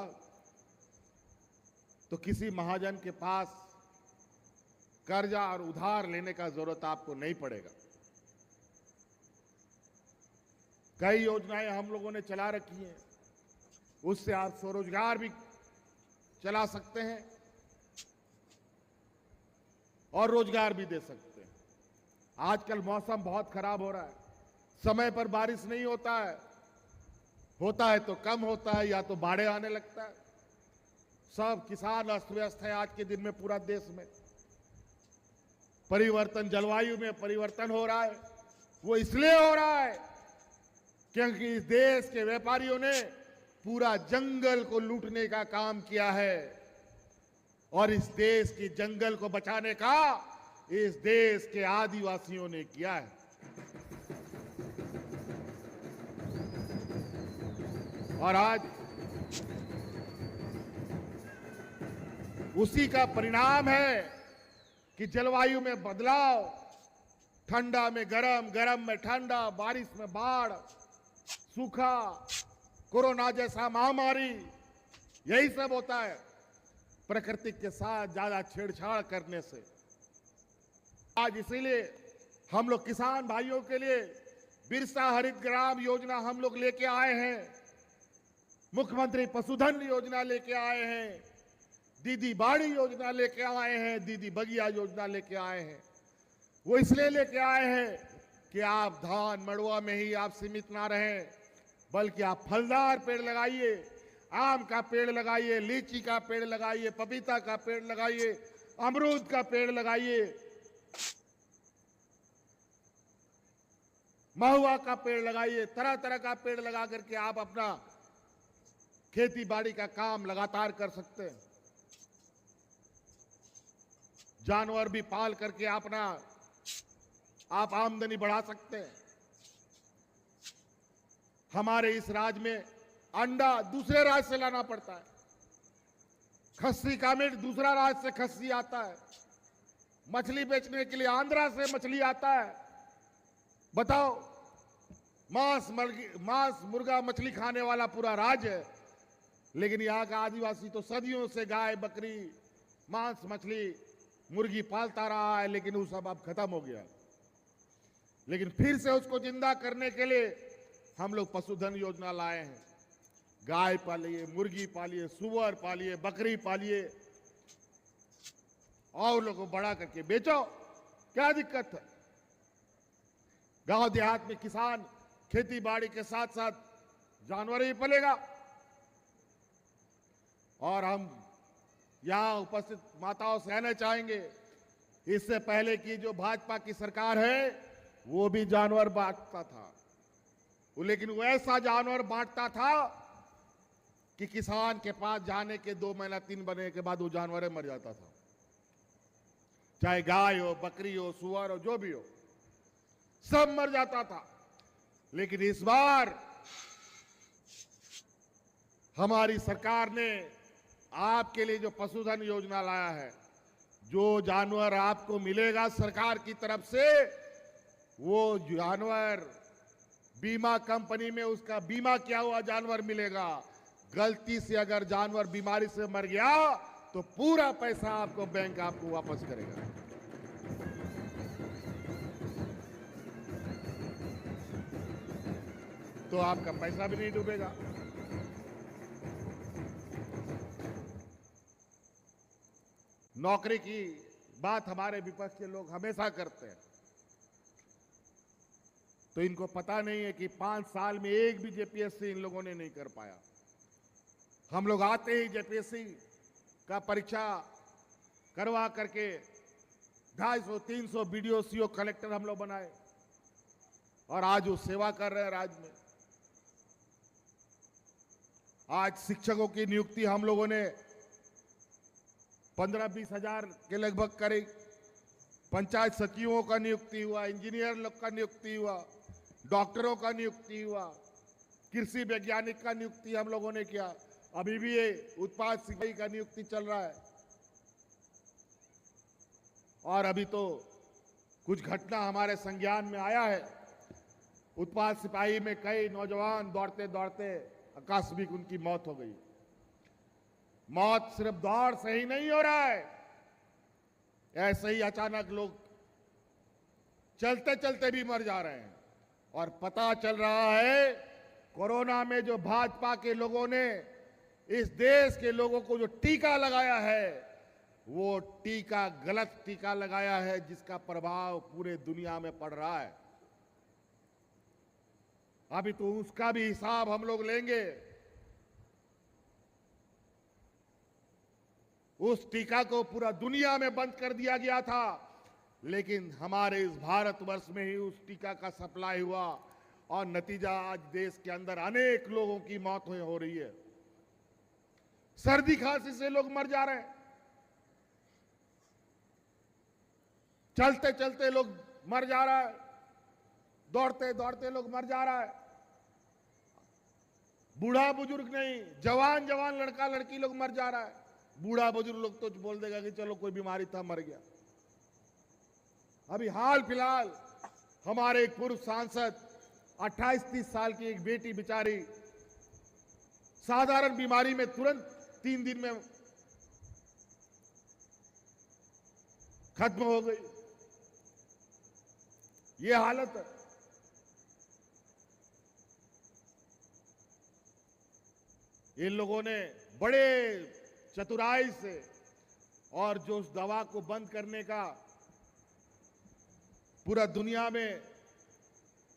तो किसी महाजन के पास कर्जा और उधार लेने का जरूरत आपको नहीं पड़ेगा। कई योजनाएं हम लोगों ने चला रखी हैं, उससे आप स्वरोजगार भी चला सकते हैं और रोजगार भी दे सकते हैं। आजकल मौसम बहुत खराब हो रहा है, समय पर बारिश नहीं होता है तो कम होता है, या तो बाढ़े आने लगता है। सब किसान अस्त व्यस्त है आज के दिन में। पूरा देश में परिवर्तन, जलवायु में परिवर्तन हो रहा है। वो इसलिए हो रहा है क्योंकि इस देश के व्यापारियों ने पूरा जंगल को लूटने का काम किया है, और इस देश की जंगल को बचाने का इस देश के आदिवासियों ने किया है। और आज उसी का परिणाम है कि जलवायु में बदलाव, ठंडा में गरम, गरम में ठंडा, बारिश में बाढ़, सूखा, कोरोना जैसा महामारी, यही सब होता है प्रकृति के साथ ज्यादा छेड़छाड़ करने से। आज इसीलिए हम लोग किसान भाइयों के लिए बिरसा हरित ग्राम योजना हम लोग लेके आए हैं, मुख्यमंत्री पशुधन योजना लेके आए हैं, दीदी बाड़ी योजना लेके आए हैं, दीदी बगिया योजना लेके आए हैं। वो इसलिए लेके आए हैं कि आप धान मड़ुआ में ही आप सीमित ना रहें, बल्कि आप फलदार पेड़ लगाइए, आम का पेड़ लगाइए, लीची का पेड़ लगाइए, पपीता का पेड़ लगाइए, अमरूद का पेड़ लगाइए, महुआ का पेड़ लगाइए। तरह तरह का पेड़ लगा करके आप अपना खेती बाड़ी का काम लगातार कर सकते हैं। जानवर भी पाल करके आप आमदनी बढ़ा सकते हैं। हमारे इस राज्य में अंडा दूसरे राज्य से लाना पड़ता है, खस्सी का मीट दूसरा राज्य से खस्सी आता है, मछली बेचने के लिए आंध्रा से मछली आता है। बताओ, मांस मुर्गा मछली खाने वाला पूरा राज्य है, लेकिन यहां का आदिवासी तो सदियों से गाय बकरी मांस मछली मुर्गी पालता रहा है, लेकिन वो सब अब खत्म हो गया। लेकिन फिर से उसको जिंदा करने के लिए हम लोग पशुधन योजना लाए हैं। गाय पालिए, मुर्गी पालिए, सुअर पालिए, बकरी पालिए और लोगों को बड़ा करके बेचो, क्या दिक्कत है। गांव देहात में किसान खेती बाड़ी के साथ साथ जानवर भी पालेगा। और हम यहां उपस्थित माताओं से कहना चाहेंगे, इससे पहले की जो भाजपा की सरकार है वो भी जानवर बांटता था, लेकिन वो ऐसा जानवर बांटता था कि किसान के पास जाने के 2 महीना 3 महीने के बाद वो जानवर मर जाता था, चाहे गाय हो, बकरी हो, सुअर हो, जो भी हो, सब मर जाता था। लेकिन इस बार हमारी सरकार ने आपके लिए जो पशुधन योजना लाया है, जो जानवर आपको मिलेगा सरकार की तरफ से, वो जानवर बीमा कंपनी में उसका बीमा किया हुआ जानवर मिलेगा। गलती से अगर जानवर बीमारी से मर गया तो पूरा पैसा आपको बैंक आपको वापस करेगा। तो आपका पैसा भी नहीं डूबेगा। नौकरी की बात हमारे विपक्ष के लोग हमेशा करते हैं, तो इनको पता नहीं है कि 5 साल में एक भी जेपीएससी इन लोगों ने नहीं कर पाया। हम लोग आते ही जेपीएससी का परीक्षा करवा करके 250-300 बीडीओ सीओ कलेक्टर हम लोग बनाए और आज वो सेवा कर रहे हैं राज्य में। आज शिक्षकों की नियुक्ति हम लोगों ने 15-20 हजार के लगभग करी। पंचायत सचिवों का नियुक्ति हुआ, इंजीनियर लोग का नियुक्ति हुआ, डॉक्टरों का नियुक्ति हुआ, कृषि वैज्ञानिक का नियुक्ति हम लोगों ने किया। अभी भी ये उत्पाद सिपाही का नियुक्ति चल रहा है। और अभी तो कुछ घटना हमारे संज्ञान में आया है, उत्पाद सिपाही में कई नौजवान दौड़ते दौड़ते आकस्मिक उनकी मौत हो गई। मौत सिर्फ दौड़ से ही नहीं हो रहा है, ऐसे ही अचानक लोग चलते चलते भी मर जा रहे हैं। और पता चल रहा है कोरोना में जो भाजपा के लोगों ने इस देश के लोगों को जो टीका लगाया है, वो टीका गलत टीका लगाया है, जिसका प्रभाव पूरे दुनिया में पड़ रहा है। अभी तो उसका भी हिसाब हम लोग लेंगे। उस टीका को पूरा दुनिया में बंद कर दिया गया था, लेकिन हमारे इस भारतवर्ष में ही उस टीका का सप्लाई हुआ और नतीजा आज देश के अंदर अनेक लोगों की मौत हो रही है। सर्दी खांसी से लोग मर जा रहे हैं, चलते चलते लोग मर जा रहा है, दौड़ते दौड़ते लोग मर जा रहा है। बूढ़ा बुजुर्ग नहीं, जवान जवान लड़का लड़की लोग मर जा रहा है। बूढ़ा बुजुर्ग लोग तो बोल देगा कि चलो कोई बीमारी था मर गया। अभी हाल फिलहाल हमारे एक पूर्व सांसद 28-30 साल की एक बेटी बेचारी साधारण बीमारी में तुरंत 3 दिन में खत्म हो गई। ये हालत है। इन लोगों ने बड़े चतुराई से और जो उस दवा को बंद करने का पूरा दुनिया में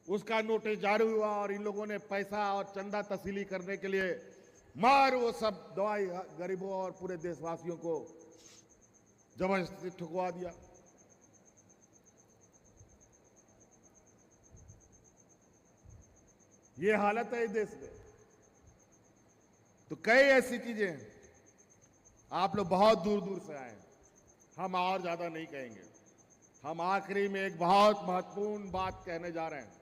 उसका नोटिस जारी हुआ और इन लोगों ने पैसा और चंदा तसीली करने के लिए मार वो सब दवाई गरीबों और पूरे देशवासियों को जबरदस्ती ठुकवा दिया। ये हालत है इस देश में। तो कई ऐसी चीजें हैं। आप लोग बहुत दूर दूर से आए, हम और ज्यादा नहीं कहेंगे। हम आखिरी में एक बहुत महत्वपूर्ण बात कहने जा रहे हैं,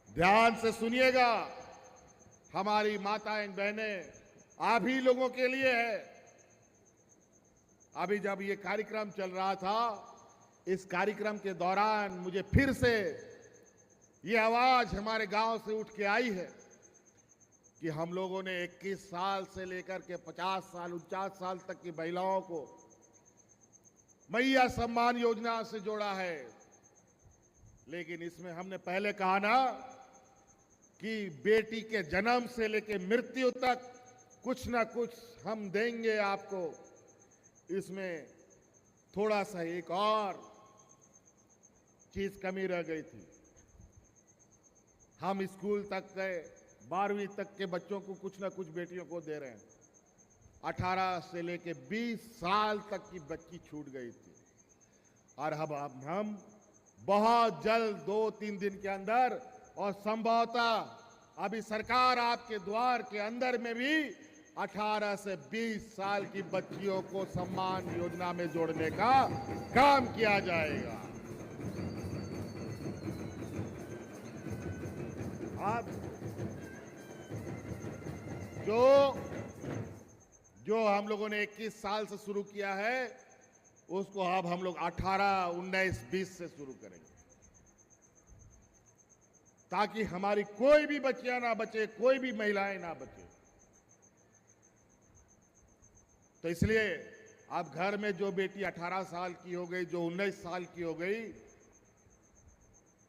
ध्यान से सुनिएगा। हमारी माताएं बहनें आप ही लोगों के लिए है। अभी जब ये कार्यक्रम चल रहा था, इस कार्यक्रम के दौरान मुझे फिर से ये आवाज हमारे गांव से उठ के आई है कि हम लोगों ने 21 साल से लेकर के 50 साल 49 साल तक की महिलाओं को मैया सम्मान योजना से जोड़ा है। लेकिन इसमें हमने पहले कहा ना कि बेटी के जन्म से लेकर मृत्यु तक कुछ ना कुछ हम देंगे आपको। इसमें थोड़ा सा एक और चीज कमी रह गई थी। हम स्कूल तक गए, 12वीं तक के बच्चों को कुछ ना कुछ बेटियों को दे रहे हैं। 18 से लेके 20 साल तक की बच्ची छूट गई थी। और अब हम बहुत जल्द 2-3 दिन के अंदर और संभवतः अभी सरकार आपके द्वार के अंदर में भी 18 से 20 साल की बच्चियों को सम्मान योजना में जोड़ने का काम किया जाएगा। अब जो हम लोगों ने 21 साल से शुरू किया है, उसको अब हम लोग 18, 19, 20 से शुरू करेंगे, ताकि हमारी कोई भी बच्चियां ना बचे, कोई भी महिलाएं ना बचे। तो इसलिए अब घर में जो बेटी 18 साल की हो गई, जो 19 साल की हो गई,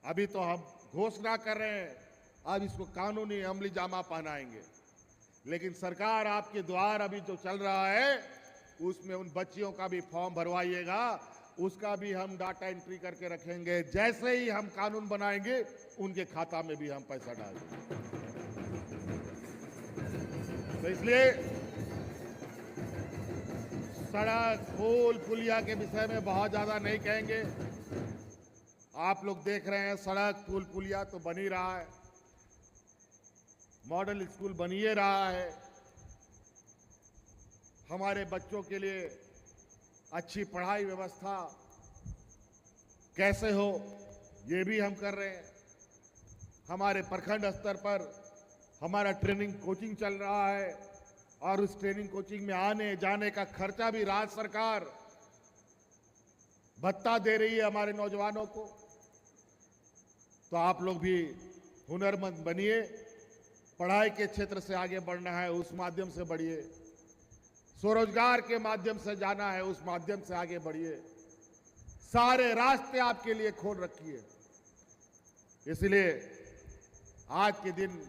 अभी तो हम घोषणा कर रहे हैं, अब इसको कानूनी अमली जामा पहनाएंगे। लेकिन सरकार आपके द्वार अभी जो चल रहा है, उसमें उन बच्चियों का भी फॉर्म भरवाइएगा, उसका भी हम डाटा एंट्री करके रखेंगे। जैसे ही हम कानून बनाएंगे, उनके खाता में भी हम पैसा डाल देंगे। तो इसलिए सड़क, पुल, पुलिया के विषय में बहुत ज्यादा नहीं कहेंगे। आप लोग देख रहे हैं, सड़क, पुल, पुलिया तो बन ही रहा है, मॉडल स्कूल बन ही रहा है। हमारे बच्चों के लिए अच्छी पढ़ाई व्यवस्था कैसे हो, ये भी हम कर रहे हैं। हमारे प्रखंड स्तर पर हमारा ट्रेनिंग कोचिंग चल रहा है, और उस ट्रेनिंग कोचिंग में आने जाने का खर्चा भी राज्य सरकार भत्ता दे रही है हमारे नौजवानों को। तो आप लोग भी हुनरमंद बनिए, पढ़ाई के क्षेत्र से आगे बढ़ना है, उस माध्यम से बढ़िए। स्वरोजगार के माध्यम से जाना है, उस माध्यम से आगे बढ़िए। सारे रास्ते आपके लिए खोल रखिए। इसलिए आज के दिन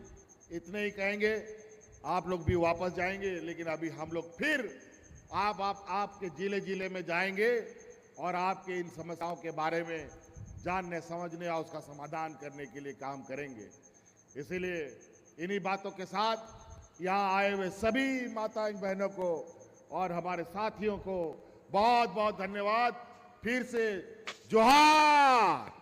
इतने ही कहेंगे, आप लोग भी वापस जाएंगे। लेकिन अभी हम लोग फिर आपके जिले जिले में जाएंगे और आपके इन समस्याओं के बारे में जानने, समझने और उसका समाधान करने के लिए काम करेंगे। इसीलिए इन्हीं बातों के साथ यहाँ आए हुए सभी माताएं बहनों को और हमारे साथियों को बहुत बहुत धन्यवाद। फिर से जोहार।